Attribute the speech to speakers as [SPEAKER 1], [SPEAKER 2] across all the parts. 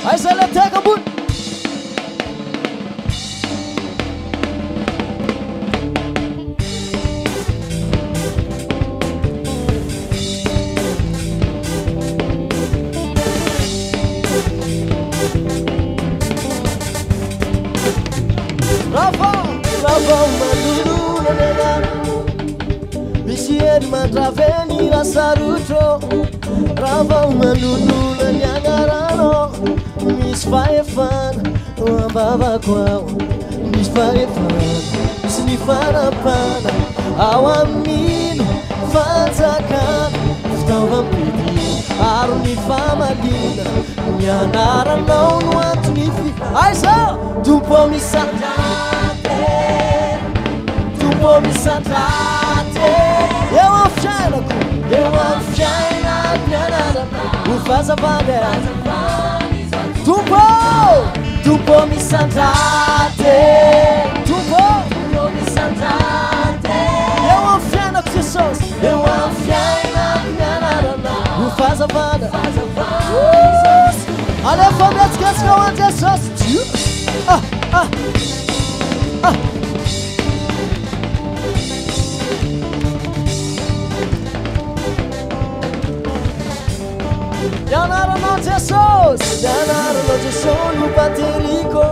[SPEAKER 1] Aí você lê tega muito. Lava uma lulu na nena Bisieri matraveni la saruto Lava uma lulu na nyangarano Misfaye fan Wambaba kwao Misfaye fan Snifana pana Awamino Fanzakan Ftava mpiti Aruni fama dina Nyangarano Nwantunifi Aisa Tupo misata Tupo misantate Eu afjana ku Eu afjana Nyanara Ufaza bandera Tupo misantate Tupo misantate Eu afjana ku Jesus Eu afjana Nyanara Ufaza bandera Allez alphabet qu'est-ce qu'on a dit ça Yanara no Jesus, Yanara no Jesus no baterico,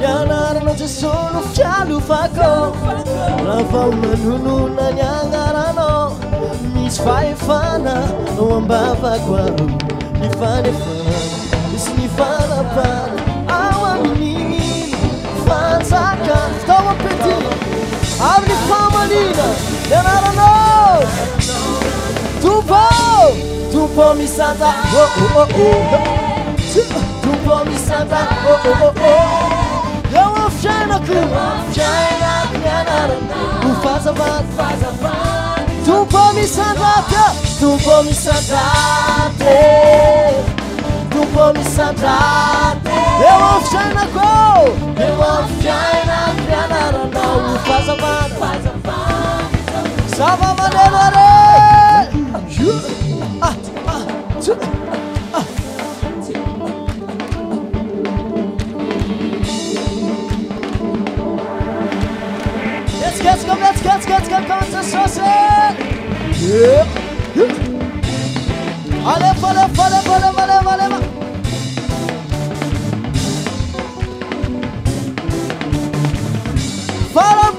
[SPEAKER 1] Yanara no Jesus no fialu faco, Lava uma nunu na Yanara no, Misfaye fana, no ambava guau, Nifane fana, Isnifana pana, Awamini, Fanzaka, Toma petit, Abre fama lina, Yanara no, Tupo mi santa, oh oh oh oh. Tupo mi santa, oh oh oh oh. Eu afjana ku, afjana Nyanara. Ufaza van, Tupo mi santa, Tupo mi santa, Tupo mi santa. Eu afjana ku, eu afjana Nyanara. Ufaza van, Salva maneira. Let's go, come to sauce. Yeah. Allez, allez.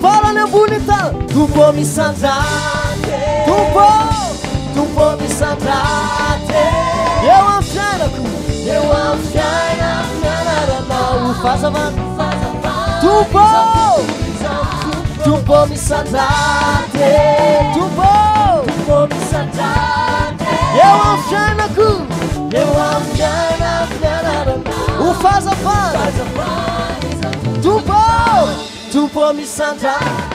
[SPEAKER 1] Fala, né, bonita. Tupo mi santate. Tupo mi santate. Eu afjana ku. Eu afjana Nyanara. Ufaza van. Tupo mi santate. Tupo mi santate. Eu afjana ku. Eu afjana Nyanara. Ufaza van. Tupo mi santate.